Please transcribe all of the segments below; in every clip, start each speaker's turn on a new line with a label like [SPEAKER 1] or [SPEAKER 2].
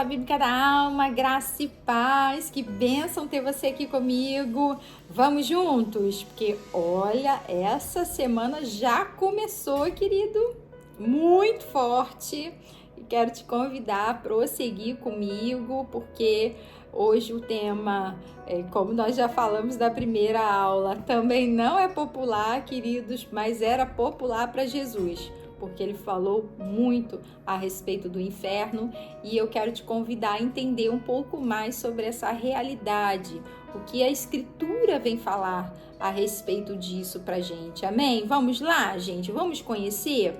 [SPEAKER 1] Escola Bíblica da Alma, graça e paz, que bênção ter você aqui comigo. Vamos juntos, porque olha, essa semana já começou, querido, muito forte. E quero te convidar a prosseguir comigo, porque hoje o tema, como nós já falamos da primeira aula, também não é popular, queridos, mas era popular para Jesus, porque ele falou muito a respeito do inferno e eu quero te convidar a entender um pouco mais sobre essa realidade, o que a Escritura vem falar a respeito disso pra gente, amém? Vamos lá, gente, vamos conhecer?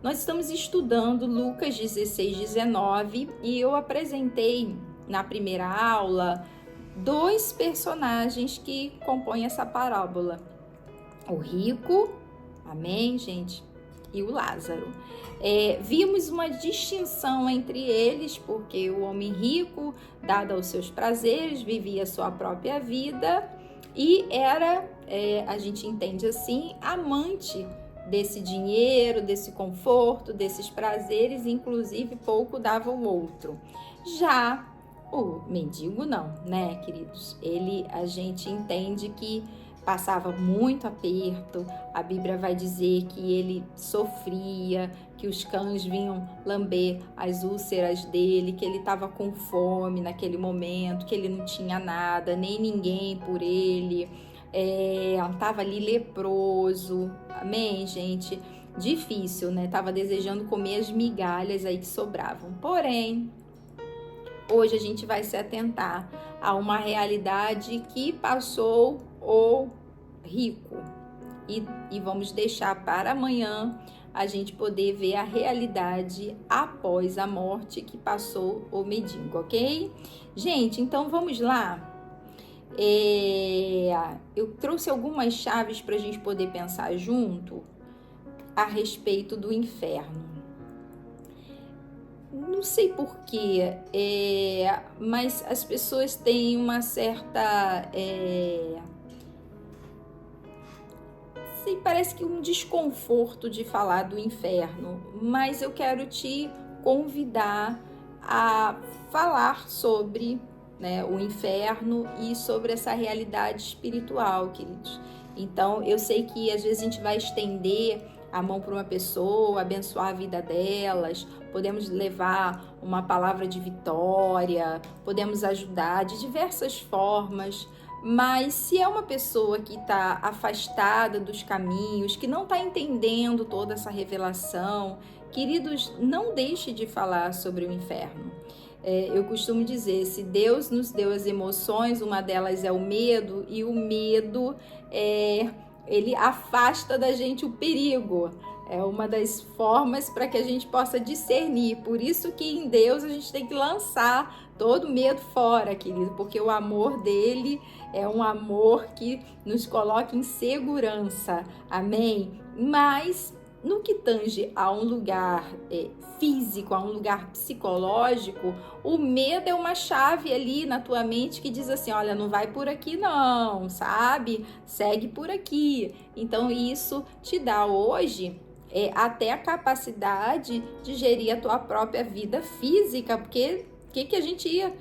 [SPEAKER 1] Nós estamos estudando Lucas 16, 19 e eu apresentei na primeira aula dois personagens que compõem essa parábola, o rico, amém, gente? E o Lázaro. Vimos uma distinção entre eles, porque o homem rico, dado aos seus prazeres, vivia a sua própria vida e era, a gente entende assim, amante desse dinheiro, desse conforto, desses prazeres, inclusive pouco dava o outro. Já o mendigo não, né, queridos? A gente entende que passava muito aperto, a Bíblia vai dizer que ele sofria, que os cães vinham lamber as úlceras dele, que ele estava com fome naquele momento, que ele não tinha nada, nem ninguém por ele, estava ali leproso, amém, gente? Difícil, né? Estava desejando comer as migalhas aí que sobravam. Porém, hoje a gente vai se atentar a uma realidade que passou o rico e vamos deixar para amanhã a gente poder ver a realidade após a morte que passou o mendigo, ok? Gente, então vamos lá. Eu trouxe algumas chaves para a gente poder pensar junto a respeito do inferno. Não sei porquê, mas as pessoas têm uma certa... parece que um desconforto de falar do inferno, mas eu quero te convidar a falar sobre, né, o inferno e sobre essa realidade espiritual, queridos. Então, eu sei que às vezes a gente vai estender a mão para uma pessoa, abençoar a vida delas, podemos levar uma palavra de vitória, podemos ajudar de diversas formas, mas se é uma pessoa que está afastada dos caminhos, que não está entendendo toda essa revelação, queridos, não deixe de falar sobre o inferno. Eu costumo dizer, se Deus nos deu as emoções, uma delas é o medo, e o medo, ele afasta da gente o perigo. É uma das formas para que a gente possa discernir. Por isso que em Deus a gente tem que lançar todo medo fora, querido, porque o amor dele é um amor que nos coloca em segurança, amém? Mas no que tange a um lugar físico, a um lugar psicológico, o medo é uma chave ali na tua mente que diz assim, olha, não vai por aqui não, sabe? Segue por aqui. Então isso te dá hoje até a capacidade de gerir a tua própria vida física, porque o que a gente ia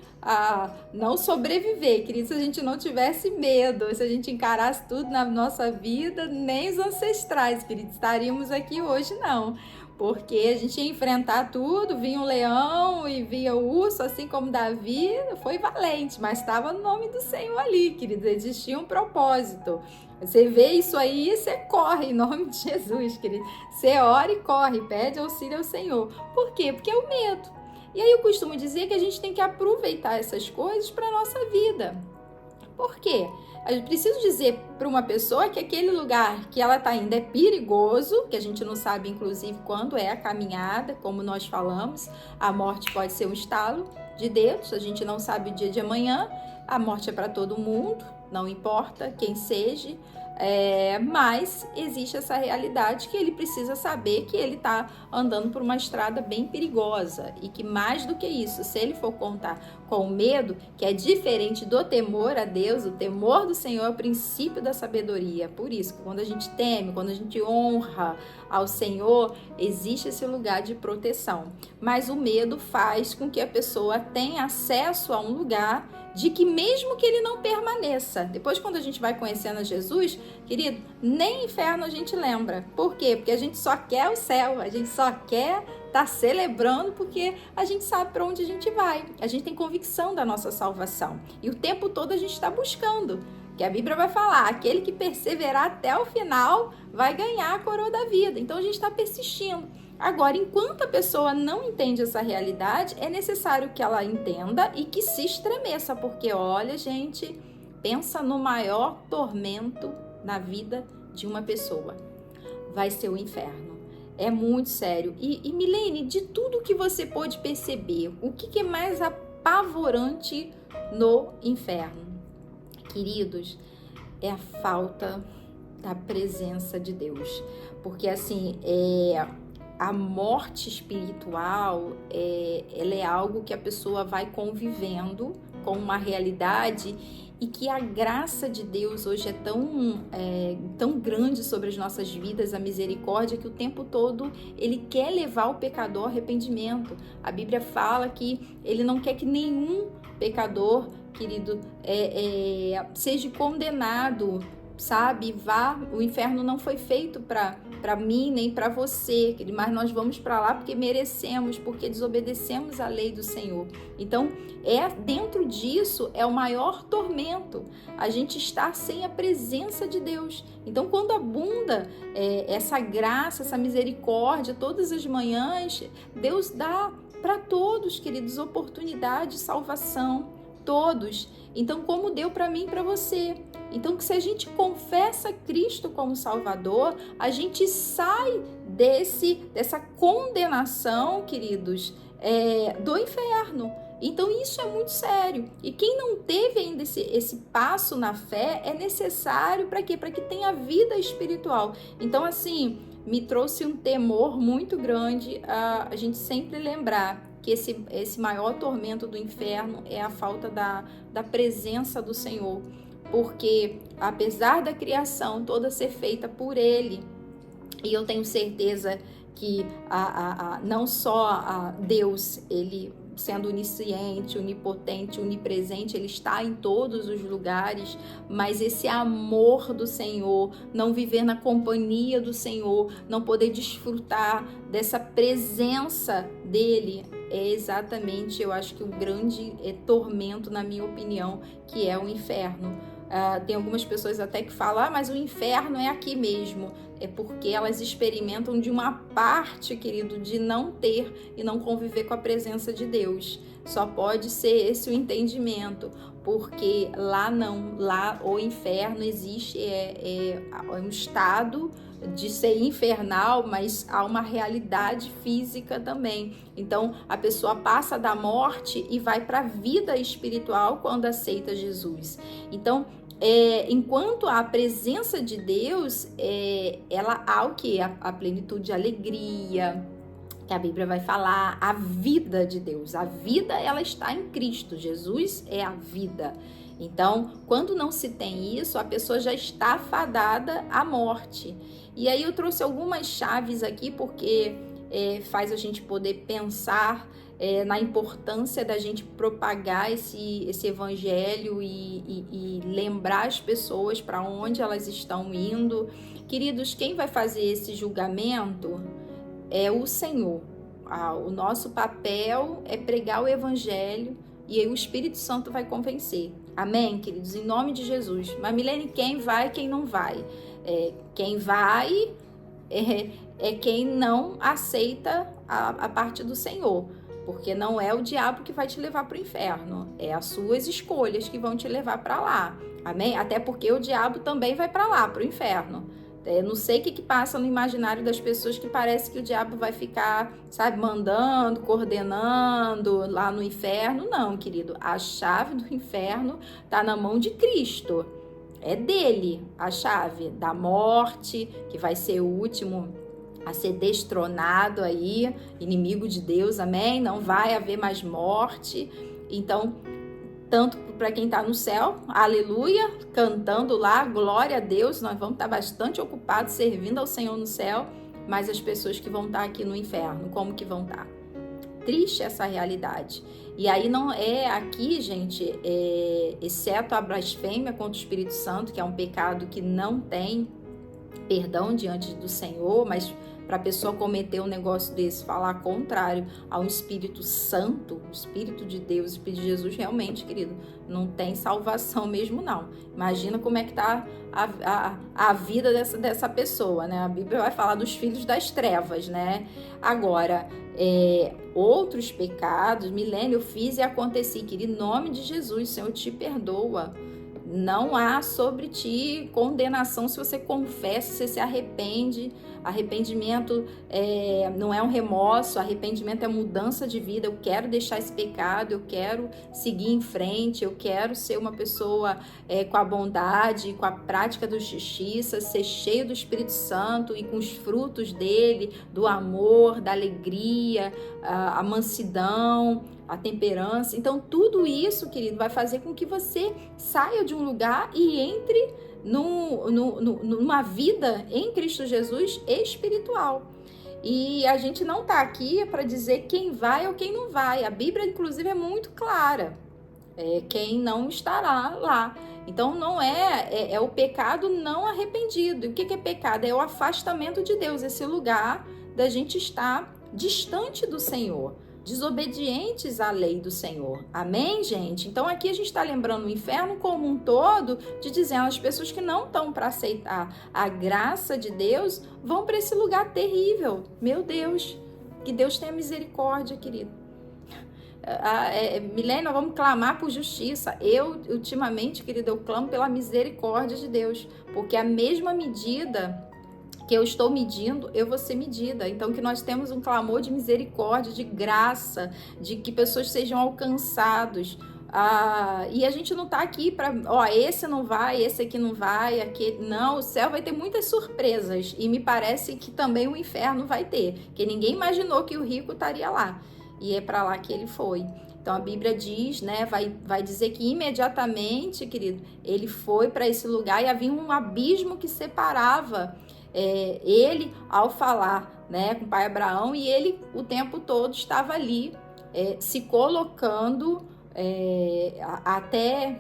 [SPEAKER 1] não sobreviver, querido, se a gente não tivesse medo, se a gente encarasse tudo na nossa vida, nem os ancestrais, querido, estaríamos aqui hoje não, porque a gente ia enfrentar tudo, vinha um leão e vinha o urso, assim como Davi, foi valente, mas estava no nome do Senhor ali, querido, existia um propósito. Você vê isso aí, você corre em nome de Jesus, querido. Você ora e corre, pede auxílio ao Senhor. Por quê? Porque é o medo. E aí eu costumo dizer que a gente tem que aproveitar essas coisas para a nossa vida. Por quê? Eu preciso dizer para uma pessoa que aquele lugar que ela está indo é perigoso, que a gente não sabe, inclusive, quando é a caminhada, como nós falamos. A morte pode ser um estalo de dedos, a gente não sabe o dia de amanhã. A morte é para todo mundo, não importa quem seja. Mas existe essa realidade que ele precisa saber que ele está andando por uma estrada bem perigosa e que mais do que isso, se ele for contar com o medo, que é diferente do temor a Deus, o temor do Senhor é o princípio da sabedoria. Por isso, quando a gente teme, quando a gente honra ao Senhor, existe esse lugar de proteção. Mas o medo faz com que a pessoa tenha acesso a um lugar de que mesmo que ele não permaneça, depois quando a gente vai conhecendo Jesus, querido, nem inferno a gente lembra. Por quê? Porque a gente só quer o céu, a gente só quer estar celebrando porque a gente sabe para onde a gente vai. A gente tem convicção da nossa salvação e o tempo todo a gente está buscando. Que a Bíblia vai falar, aquele que perseverar até o final vai ganhar a coroa da vida. Então a gente está persistindo. Agora, enquanto a pessoa não entende essa realidade, é necessário que ela entenda e que se estremeça, porque olha, gente, pensa no maior tormento na vida de uma pessoa. Vai ser o inferno. É muito sério. E Milene, de tudo que você pôde perceber, o que é mais apavorante no inferno? Queridos, é a falta da presença de Deus. Porque assim, a morte espiritual, ela é algo que a pessoa vai convivendo com uma realidade e que a graça de Deus hoje é tão grande sobre as nossas vidas, a misericórdia, que o tempo todo Ele quer levar o pecador ao arrependimento. A Bíblia fala que Ele não quer que nenhum pecador, querido, seja condenado, sabe? O inferno não foi feito para mim nem para você, mas nós vamos para lá porque merecemos, porque desobedecemos a lei do Senhor. Então, dentro disso é o maior tormento, a gente estar sem a presença de Deus. Então, quando abunda essa graça, essa misericórdia, todas as manhãs, Deus dá para todos, queridos, oportunidade de salvação. Todos. Então, como deu para mim e para você. Então, se a gente confessa Cristo como Salvador, a gente sai dessa condenação, queridos, do inferno. Então, isso é muito sério. E quem não teve ainda esse passo na fé, é necessário para quê? Para que tenha vida espiritual. Então, assim, me trouxe um temor muito grande a gente sempre lembrar que esse maior tormento do inferno é a falta da presença do Senhor, porque apesar da criação toda ser feita por Ele, e eu tenho certeza que não só Deus, Ele sendo onisciente, onipotente, onipresente, Ele está em todos os lugares, mas esse amor do Senhor, não viver na companhia do Senhor, não poder desfrutar dessa presença dEle, é exatamente, eu acho que um grande tormento, na minha opinião, que é o inferno. Tem algumas pessoas até que falam, mas o inferno é aqui mesmo. É porque elas experimentam de uma parte, querido, de não ter e não conviver com a presença de Deus. Só pode ser esse o entendimento, porque lá não, lá o inferno existe, é um estado de ser infernal, mas há uma realidade física também. Então, a pessoa passa da morte e vai para a vida espiritual quando aceita Jesus. Então, enquanto a presença de Deus, ela há o que? A plenitude de alegria, que a Bíblia vai falar, a vida de Deus. A vida, ela está em Cristo. Jesus é a vida. Então, quando não se tem isso, a pessoa já está fadada à morte. E aí eu trouxe algumas chaves aqui, porque faz a gente poder pensar na importância da gente propagar esse evangelho e lembrar as pessoas para onde elas estão indo. Queridos, quem vai fazer esse julgamento é o Senhor. O nosso papel é pregar o evangelho e aí o Espírito Santo vai convencer. Amém, queridos? Em nome de Jesus. Mas, Milene, quem vai, quem não vai? Quem vai é quem não aceita a parte do Senhor. Porque não é o diabo que vai te levar para o inferno. É as suas escolhas que vão te levar para lá. Amém? Até porque o diabo também vai para lá, para o inferno. Não sei o que passa no imaginário das pessoas que parece que o diabo vai ficar, sabe, mandando, coordenando lá no inferno. Não, querido. A chave do inferno está na mão de Cristo. É dele a chave da morte, que vai ser o último a ser destronado aí, inimigo de Deus, amém? Não vai haver mais morte. Então, tanto para quem está no céu, aleluia, cantando lá, glória a Deus, nós vamos estar bastante ocupados servindo ao Senhor no céu, mas as pessoas que vão estar aqui no inferno, como que vão estar? Triste essa realidade. E aí não é aqui, gente, exceto a blasfêmia contra o Espírito Santo, que é um pecado que não tem perdão diante do Senhor, mas para a pessoa cometer um negócio desse, falar contrário ao Espírito Santo, o Espírito de Deus, o Espírito de Jesus, realmente, querido, não tem salvação mesmo, não. Imagina como é que tá a vida dessa pessoa, né? A Bíblia vai falar dos filhos das trevas, né? Agora, outros pecados, milênio, eu fiz e aconteci, querido, em nome de Jesus, Senhor, te perdoa. Não há sobre ti condenação se você confessa, se você se arrepende. Arrependimento não é um remorso, arrependimento é mudança de vida. Eu quero deixar esse pecado, eu quero seguir em frente, eu quero ser uma pessoa com a bondade, com a prática da justiça, ser cheio do Espírito Santo e com os frutos dele, do amor, da alegria, a mansidão, a temperança. Então, tudo isso, querido, vai fazer com que você saia de um lugar e entre numa vida em Cristo Jesus espiritual. E a gente não está aqui para dizer quem vai ou quem não vai. A Bíblia, inclusive, é muito clara. Quem não estará lá. Então, não é o pecado não arrependido. E o que é pecado? É o afastamento de Deus, esse lugar da gente estar distante do Senhor, desobedientes à lei do Senhor. Amém, gente? Então aqui a gente está lembrando o inferno como um todo, de dizendo as pessoas que não estão para aceitar a graça de Deus vão para esse lugar terrível. Meu Deus, que Deus tenha misericórdia, querido. Milênio, vamos clamar por justiça. Eu, ultimamente, querido, eu clamo pela misericórdia de Deus, porque a mesma medida que eu estou medindo, eu vou ser medida. Então, que nós temos um clamor de misericórdia, de graça, de que pessoas sejam alcançados. E a gente não está aqui para, esse não vai, esse aqui não vai, aquele não. O céu vai ter muitas surpresas e me parece que também o inferno vai ter, que ninguém imaginou que o rico estaria lá e é para lá que ele foi. Então a Bíblia diz, né, vai dizer que imediatamente, querido, ele foi para esse lugar e havia um abismo que separava ele ao falar, né, com o pai Abraão, e ele o tempo todo estava ali se colocando até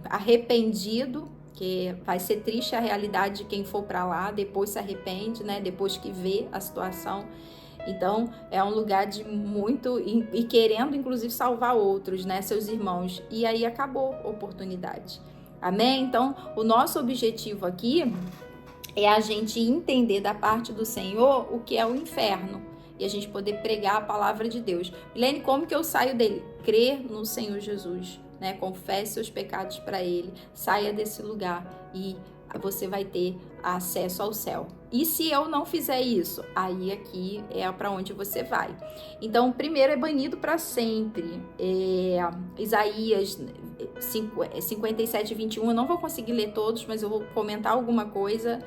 [SPEAKER 1] arrependido, que vai ser triste a realidade de quem for para lá, depois se arrepende, né, depois que vê a situação. Então, é um lugar de muito, e querendo inclusive salvar outros, né, seus irmãos, e aí acabou a oportunidade. Amém? Então, o nosso objetivo aqui é a gente entender da parte do Senhor o que é o inferno e a gente poder pregar a palavra de Deus. Milene, como que eu saio dele? Crer no Senhor Jesus, né? Confesse seus pecados para Ele, saia desse lugar e você vai ter acesso ao céu. E se eu não fizer isso, aí aqui é para onde você vai. Então, o primeiro é banido para sempre. Isaías 57, 21, eu não vou conseguir ler todos, mas eu vou comentar alguma coisa.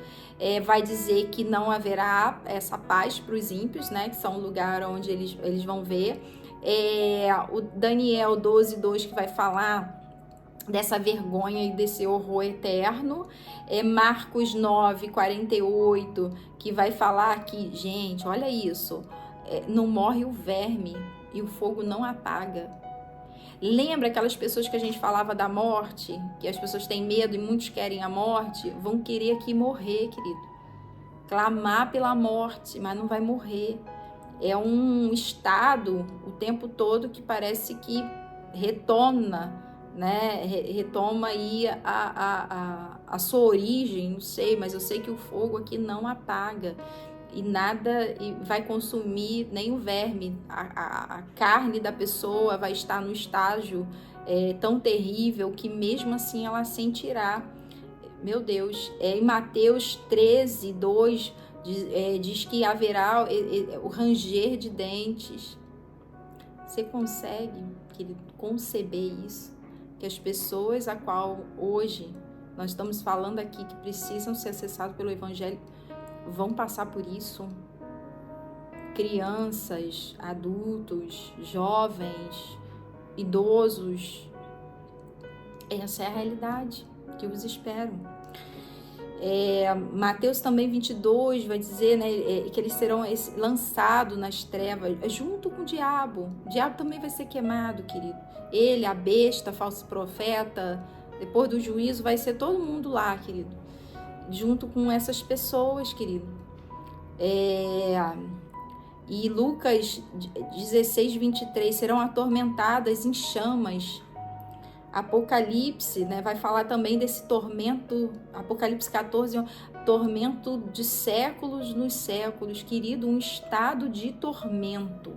[SPEAKER 1] Vai dizer que não haverá essa paz para os ímpios, né? Que são um lugar onde eles vão ver. O Daniel 12, 2, que vai falar dessa vergonha e desse horror eterno. Marcos 9, 48, que vai falar que, gente, olha isso, não morre o verme e o fogo não apaga. Lembra aquelas pessoas que a gente falava da morte, que as pessoas têm medo e muitos querem a morte, vão querer aqui morrer, querido. Clamar pela morte, mas não vai morrer. É um estado o tempo todo que parece que retoma, né? Retoma aí a sua origem, não sei, mas eu sei que o fogo aqui não apaga e nada vai consumir, nem o verme. A carne da pessoa vai estar no estágio tão terrível que mesmo assim ela sentirá. Meu Deus, em Mateus 13, 2, diz que haverá o ranger de dentes. Você consegue, querido, conceber isso? Que as pessoas a qual hoje nós estamos falando aqui que precisam ser acessados pelo Evangelho, vão passar por isso. Crianças, adultos, jovens, idosos. Essa é a realidade que os esperam. Mateus também 22 vai dizer, né, que eles serão lançados nas trevas junto com o diabo. O diabo também vai ser queimado, querido. Ele, a besta, falso profeta, depois do juízo vai ser todo mundo lá, querido, junto com essas pessoas, querido. E Lucas 16, 23, serão atormentadas em chamas. Apocalipse, né, vai falar também desse tormento, Apocalipse 14, tormento de séculos nos séculos, querido, um estado de tormento.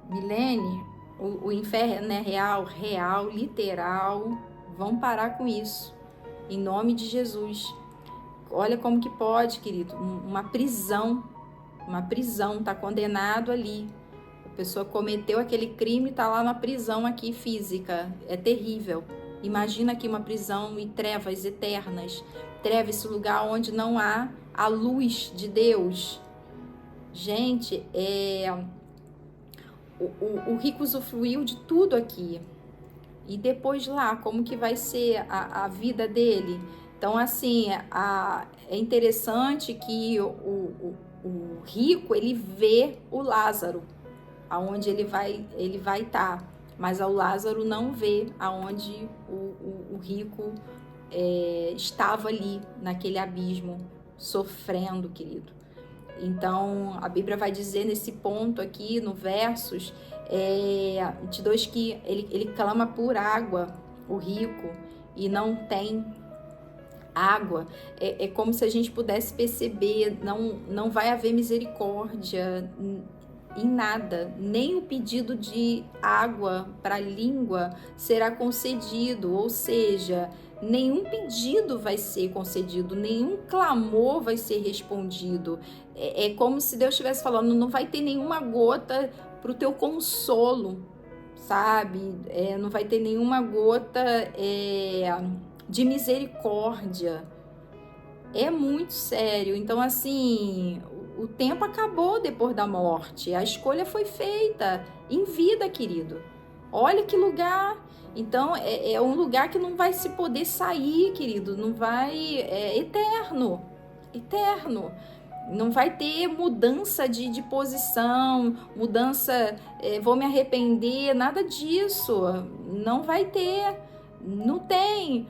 [SPEAKER 1] Milene, o inferno é real, literal, vão parar com isso, em nome de Jesus. Olha como que pode, querido, uma prisão, tá condenado ali. A pessoa cometeu aquele crime e tá lá na prisão aqui física, é terrível. Imagina aqui uma prisão e trevas eternas, esse lugar onde não há a luz de Deus. Gente, o rico usufruiu de tudo aqui. E depois lá, como que vai ser a vida dele? Então, assim, é interessante que o rico, ele vê o Lázaro, aonde ele vai estar, mas o Lázaro não vê aonde o rico estava ali, naquele abismo, sofrendo, querido. Então, a Bíblia vai dizer nesse ponto aqui, no versos 22, que ele clama por água, o rico, e não tem água. É como se a gente pudesse perceber, não vai haver misericórdia em nada, nem o pedido de água para a língua será concedido, ou seja, nenhum pedido vai ser concedido, nenhum clamor vai ser respondido. É como se Deus estivesse falando, não vai ter nenhuma gota para o teu consolo, sabe? Não vai ter nenhuma gota de misericórdia. É muito sério. Então, assim, o tempo acabou depois da morte. A escolha foi feita em vida, querido. Olha que lugar. Então, é um lugar que não vai se poder sair, querido. Não vai... eterno. Eterno. Não vai ter mudança de posição, mudança, vou me arrepender, nada disso. Não vai ter. Não tem,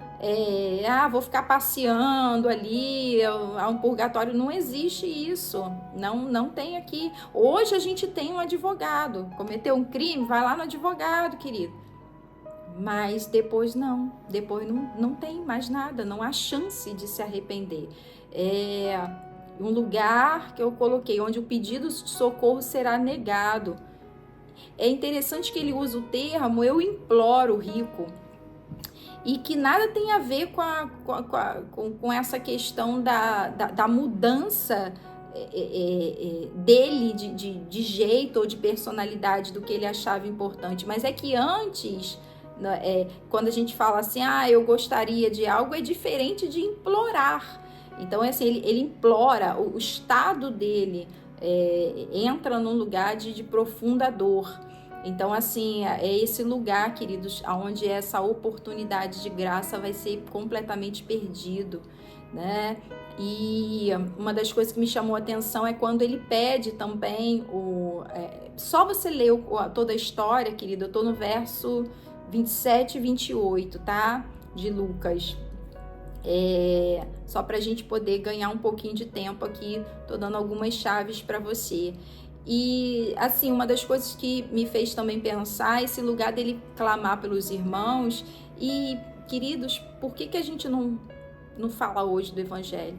[SPEAKER 1] vou ficar passeando ali, há um purgatório, não existe isso, não tem aqui. Hoje a gente tem um advogado, cometeu um crime, vai lá no advogado, querido. Mas depois não tem mais nada, não há chance de se arrepender. Um lugar que eu coloquei, onde o pedido de socorro será negado. É interessante que ele usa o termo, eu imploro, rico. E que nada tem a ver com essa questão da mudança dele de jeito ou de personalidade do que ele achava importante. Mas é que antes, quando a gente fala assim, eu gostaria de algo, é diferente de implorar. Então, assim, ele implora, o estado dele entra num lugar de profunda dor. Então, assim, é esse lugar, queridos, onde essa oportunidade de graça vai ser completamente perdido, né? E uma das coisas que me chamou a atenção é quando ele pede também só você ler toda a história, querido, eu tô no verso 27 e 28, tá? De Lucas. Só pra gente poder ganhar um pouquinho de tempo aqui, tô dando algumas chaves para você. E, assim, uma das coisas que me fez também pensar, esse lugar dele clamar pelos irmãos. E, queridos, por que a gente não fala hoje do Evangelho?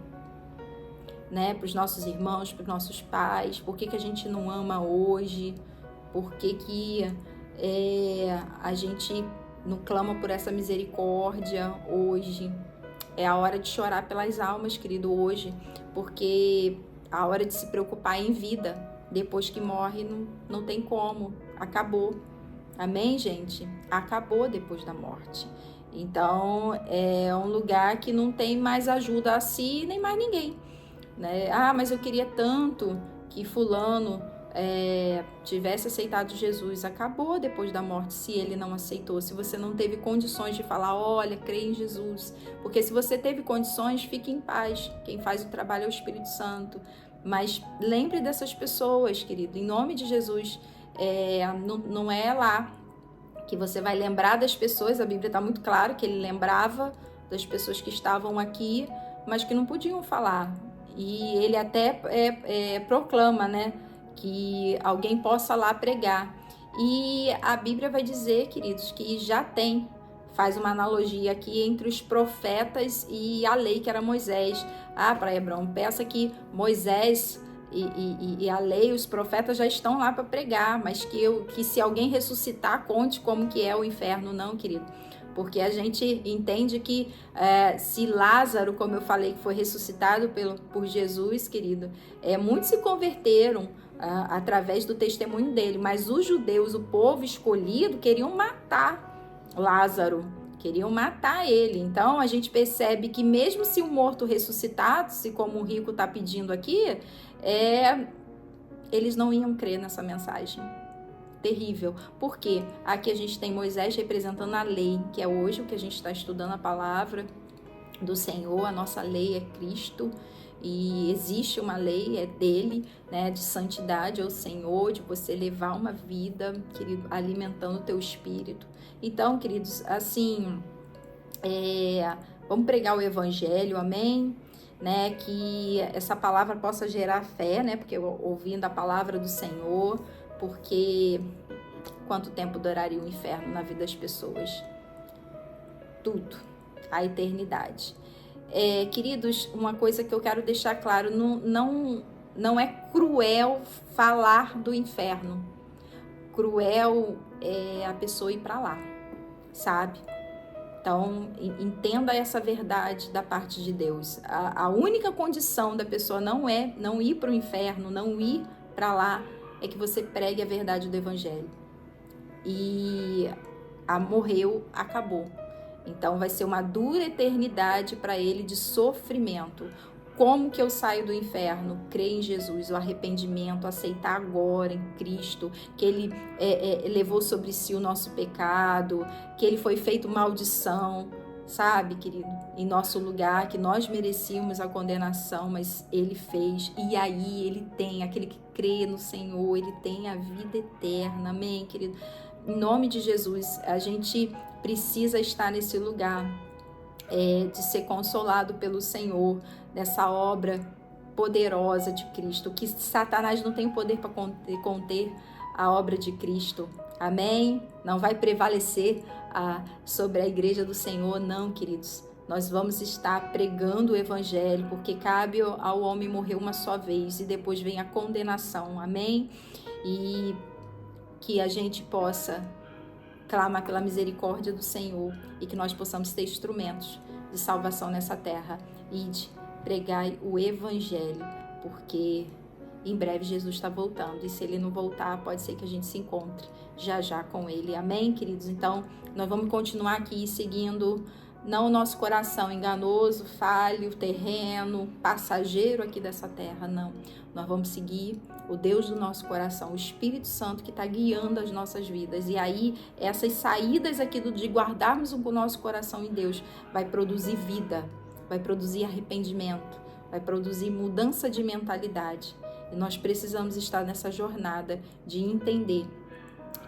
[SPEAKER 1] Né? Para os nossos irmãos, para os nossos pais, por que a gente não ama hoje? Por que a gente não clama por essa misericórdia hoje? É a hora de chorar pelas almas, querido, hoje, porque a hora de se preocupar em vida. Depois que morre, não tem como. Acabou. Amém, gente? Acabou depois da morte. Então, é um lugar que não tem mais ajuda a si nem mais ninguém, né? Ah, mas eu queria tanto que fulano tivesse aceitado Jesus. Acabou depois da morte se ele não aceitou, se você não teve condições de falar, olha, creia em Jesus. Porque se você teve condições, fique em paz. Quem faz o trabalho é o Espírito Santo. Mas lembre dessas pessoas, querido, em nome de Jesus. Não é lá que você vai lembrar das pessoas, a Bíblia está muito clara que ele lembrava das pessoas que estavam aqui, mas que não podiam falar. E ele até proclama, né, que alguém possa lá pregar. E a Bíblia vai dizer, queridos, que já faz uma analogia aqui entre os profetas e a lei que era Moisés. Para Hebrão, peça que Moisés e a lei, os profetas já estão lá para pregar, mas que se alguém ressuscitar, conte como que é o inferno. Não, querido. Porque a gente entende que se Lázaro, como eu falei, que foi ressuscitado por Jesus, querido, muitos se converteram através do testemunho dele, mas os judeus, o povo escolhido, queriam matar Lázaro, queriam matar ele. Então a gente percebe que mesmo se o morto ressuscitado, se como o rico está pedindo aqui, eles não iam crer nessa mensagem. Terrível. Porque aqui a gente tem Moisés representando a lei, que é hoje o que a gente está estudando, a palavra do Senhor. A nossa lei é Cristo. E existe uma lei, é dele, né, de santidade ao Senhor, de você levar uma vida, querido, alimentando o teu espírito. Então, queridos, assim, vamos pregar o evangelho, amém? Né, que essa palavra possa gerar fé, né, porque ouvindo a palavra do Senhor, porque quanto tempo duraria o inferno na vida das pessoas? Tudo, a eternidade. Queridos, uma coisa que eu quero deixar claro, não é cruel falar do inferno. Cruel é a pessoa ir para lá, sabe? Então, entenda essa verdade da parte de Deus. A única condição da pessoa não ir para o inferno, não ir para lá, é que você pregue a verdade do evangelho. E morreu, acabou. Então, vai ser uma dura eternidade para ele de sofrimento. Como que eu saio do inferno? Crer em Jesus, o arrependimento, aceitar agora em Cristo, que ele levou sobre si o nosso pecado, que ele foi feito maldição, sabe, querido? Em nosso lugar, que nós merecíamos a condenação, mas ele fez. E aí ele tem, aquele que crê no Senhor, ele tem a vida eterna. Amém, querido? Em nome de Jesus, a gente precisa estar nesse lugar de ser consolado pelo Senhor, nessa obra poderosa de Cristo, que Satanás não tem o poder para conter a obra de Cristo. Amém? Não vai prevalecer sobre a igreja do Senhor, não, queridos. Nós vamos estar pregando o evangelho, porque cabe ao homem morrer uma só vez e depois vem a condenação. Amém? E que a gente possa clamar pela misericórdia do Senhor e que nós possamos ter instrumentos de salvação nessa terra. Ide, pregai o evangelho, porque em breve Jesus está voltando, e se ele não voltar, pode ser que a gente se encontre já com ele. Amém, queridos? Então, nós vamos continuar aqui seguindo não o nosso coração enganoso, falho, terreno, passageiro aqui dessa terra, não. Nós vamos seguir o Deus do nosso coração, o Espírito Santo que está guiando as nossas vidas. E aí, essas saídas aqui de guardarmos o nosso coração em Deus vai produzir vida, vai produzir arrependimento, vai produzir mudança de mentalidade. E nós precisamos estar nessa jornada de entender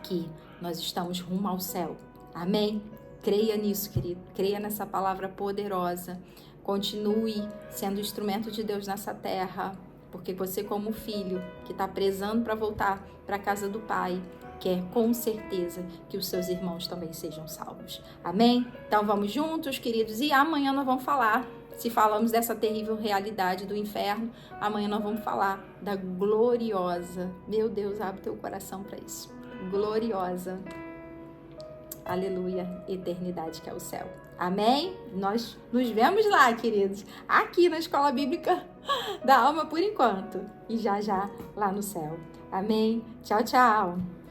[SPEAKER 1] que nós estamos rumo ao céu. Amém? Creia nisso, querido. Creia nessa palavra poderosa. Continue sendo instrumento de Deus nessa terra, porque você, como filho que está prezando para voltar para a casa do Pai, quer com certeza que os seus irmãos também sejam salvos. Amém? Então vamos juntos, queridos, e amanhã nós vamos falar, se falamos dessa terrível realidade do inferno, amanhã nós vamos falar da gloriosa, meu Deus, abre teu coração para isso, gloriosa, aleluia, eternidade que é o céu. Amém? Nós nos vemos lá, queridos, aqui na Escola Bíblica da Alma por enquanto, e já lá no céu. Amém? Tchau, tchau!